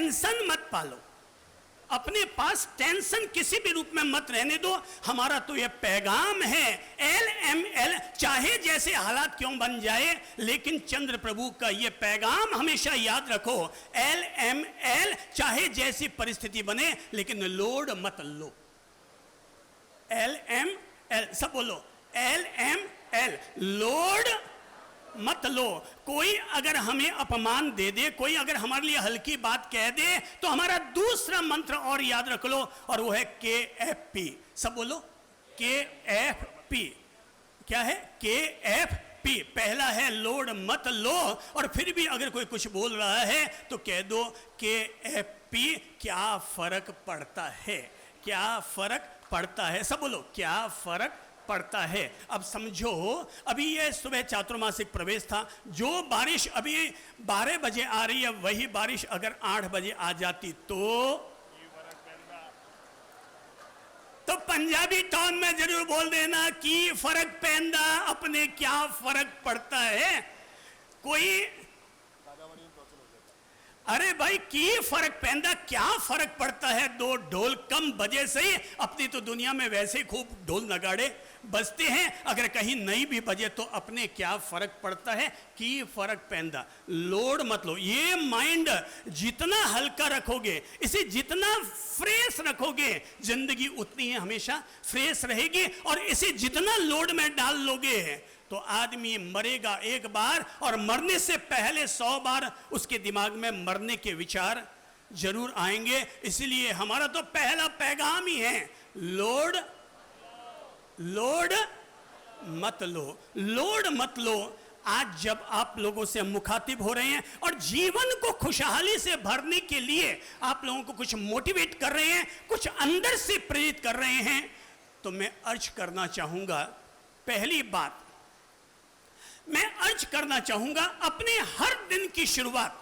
Tension मत पालो, अपने पास टेंशन किसी भी रूप में मत रहने दो। हमारा तो यह पैगाम है, LML, चाहे जैसे हालात क्यों बन जाए, लेकिन चंद्र प्रभु का यह पैगाम हमेशा याद रखो, LML, चाहे जैसी परिस्थिति बने लेकिन लोड मत लो। LML, सब बोलो, LML, लोड मत लो। कोई अगर हमें अपमान दे दे, कोई अगर हमारे लिए हल्की बात कह दे, तो हमारा दूसरा मंत्र और याद रख लो, और वो है KFP। सब बोलो, KFP। क्या है? KFP। पहला है लोड मत लो, और फिर भी अगर कोई कुछ बोल रहा है तो कह दो KFP। क्या फर्क पड़ता है? क्या फर्क पड़ता है? सब बोलो, क्या फर्क पड़ता है? अब समझो, अभी ये सुबह चातुर्मासिक प्रवेश था, जो बारिश अभी 12 बजे आ रही है, वही बारिश अगर 8 बजे आ जाती तो पंजाबी टोन में जरूर बोल देना कि फर्क पैंदा, अपने क्या फर्क पड़ता है। कोई, अरे भाई की फर्क पैंदा, क्या फर्क पड़ता है? 2 ढोल कम बजे से ही अपनी तो दुनिया में वैसे ही खूब ढोल नगाड़े बजते हैं, अगर कहीं नहीं भी बजे तो अपने क्या फर्क पड़ता है? की फर्क पैंदा, लोड मत लो। ये माइंड जितना हल्का रखोगे, इसे जितना फ्रेश रखोगे, जिंदगी उतनी ही हमेशा फ्रेश रहेगी। और इसे जितना लोड में डाल लोगे तो आदमी मरेगा एक बार, और मरने से पहले 100 बार उसके दिमाग में मरने के विचार जरूर आएंगे। इसलिए हमारा तो पहला पैगाम ही है, लोड मत लो, लोड मत लो। आज जब आप लोगों से मुखातिब हो रहे हैं और जीवन को खुशहाली से भरने के लिए आप लोगों को कुछ मोटिवेट कर रहे हैं, कुछ अंदर से प्रेरित कर रहे हैं, तो मैं अर्ज करना चाहूंगा, पहली बात मैं अर्ज करना चाहूंगा, अपने हर दिन की शुरुआत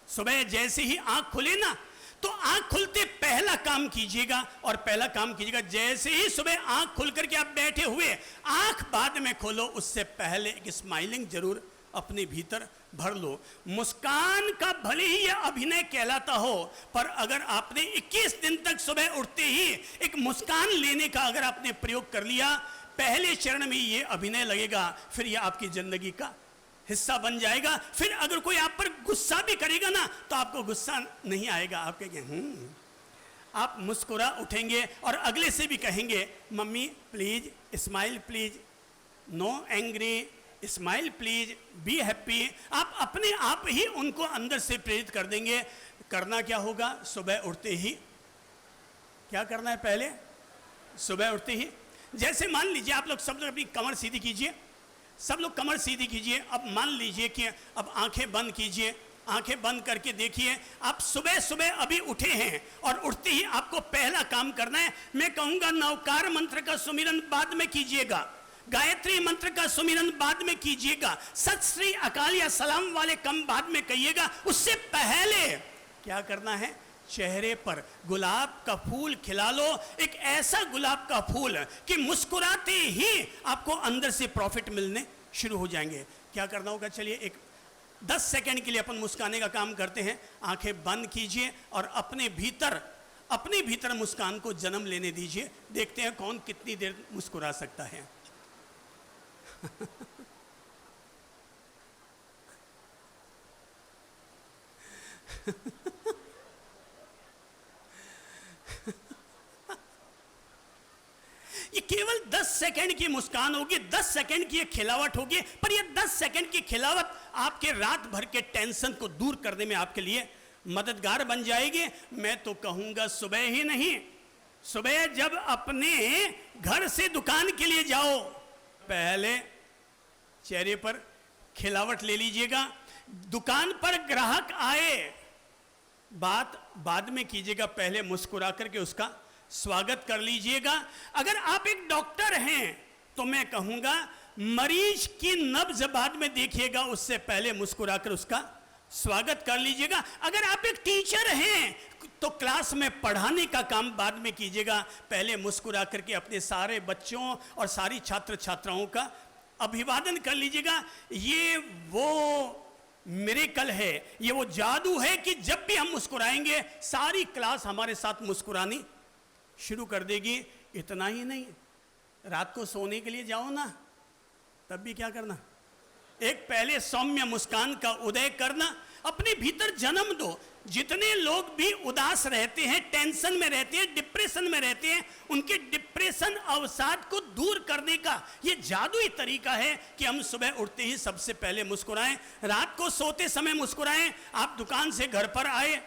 सुबह जैसे ही आंख खुले ना, तो आंख खुलते पहला काम कीजिएगा, और पहला काम कीजिएगा जैसे ही सुबह आंख खुल करके आप बैठे हुए, आंख बाद में खोलो, उससे पहले एक स्माइलिंग जरूर अपने भीतर भर लो। मुस्कान का भले ही यह अभिनय कहलाता हो, पर अगर आपने 21 दिन तक सुबह उठते ही एक मुस्कान लेने का अगर आपने प्रयोग कर लिया, पहले चरण में ये अभिनय लगेगा, फिर ये आपकी जिंदगी का हिस्सा बन जाएगा। फिर अगर कोई आप पर गुस्सा भी करेगा ना, तो आपको गुस्सा नहीं आएगा, आप कहेंगे आप मुस्कुरा उठेंगे, और अगले से भी कहेंगे, mummy please smile please, no angry, smile please, be happy. आप अपने आप ही उनको अंदर से प्रेरित कर देंगे। करना क्या होगा? सुबह उठते ही क्या करना है? पहले सुबह उठते ही, जैसे मान लीजिए आप लोग सब लोग अपनी कमर सीधी कीजिए, सब लोग कमर सीधी कीजिए। अब मान लीजिए कि अब आंखें बंद कीजिए, आंखें बंद करके देखिए, आप सुबह सुबह अभी उठे हैं, और उठते ही आपको पहला काम करना है, मैं कहूंगा नवकार मंत्र का सुमिरन बाद में कीजिएगा, गायत्री मंत्र का सुमिरन बाद में कीजिएगा, सत श्री अकाल या सलाम वाले कम बाद में कहिएगा। उससे पहले क्या करना है? चेहरे पर गुलाब का फूल खिला लो, एक ऐसा गुलाब का फूल कि मुस्कुराते ही आपको अंदर से प्रॉफिट मिलने शुरू हो जाएंगे। क्या करना होगा? चलिए एक 10 सेकंड के लिए अपन मुस्काने का काम करते हैं। आंखें बंद कीजिए और अपने भीतर मुस्कान को जन्म लेने दीजिए। देखते हैं कौन कितनी देर मुस्कुरा सकता है। ये केवल 10 सेकंड की मुस्कान होगी, 10 सेकंड की खिलावट होगी, पर ये 10 सेकंड की खिलावट आपके रात भर के टेंशन को दूर करने में आपके लिए मददगार बन जाएगी। मैं तो कहूंगा सुबह ही नहीं, सुबह जब अपने घर से दुकान के लिए जाओ, पहले चेहरे पर खिलावट ले लीजिएगा। दुकान पर ग्राहक आए, बात बाद में कीजिएगा, पहले मुस्कुरा करके उसका स्वागत कर लीजिएगा। अगर आप एक डॉक्टर हैं तो मैं कहूंगा मरीज की नब्ज बाद में देखिएगा, उससे पहले मुस्कुराकर उसका स्वागत कर लीजिएगा। अगर आप एक टीचर हैं तो क्लास में पढ़ाने का काम बाद में कीजिएगा, पहले मुस्कुरा करके अपने सारे बच्चों और सारी छात्र छात्राओं का अभिवादन कर लीजिएगा। ये वो मिरेकल है, ये वो जादू है कि जब भी हम मुस्कुराएंगे सारी क्लास हमारे साथ मुस्कुरानी शुरू कर देगी। इतना ही नहीं, रात को सोने के लिए जाओ ना, तब भी क्या करना, एक पहले सौम्य मुस्कान का उदय करना, अपने भीतर जन्म दो। जितने लोग भी उदास रहते हैं, टेंशन में रहते हैं, डिप्रेशन में रहते हैं, उनके डिप्रेशन अवसाद को दूर करने का ये जादुई तरीका है कि हम सुबह उठते ही सबसे पहले मुस्कुराएं, रात को सोते समय मुस्कुराएं। आप दुकान से घर पर आए,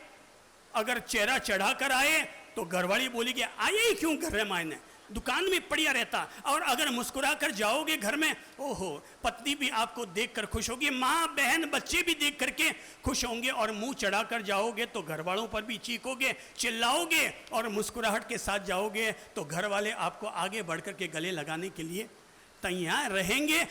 अगर चेहरा चढ़ा कर आए तो घरवाली बोलेगी आए ही क्यों घर में, मायने दुकान में पड़िया रहता। और अगर मुस्कुरा कर जाओगे घर में, ओहो, पत्नी भी आपको देखकर खुश होगी, माँ बहन बच्चे भी देख करके खुश होंगे। और मुंह चढ़ा कर जाओगे तो घर वालों पर भी चीखोगे, चिल्लाओगे, और मुस्कुराहट के साथ जाओगे तो घर वाले आपको आगे बढ़ कर के गले लगाने के लिए तैयार रहेंगे।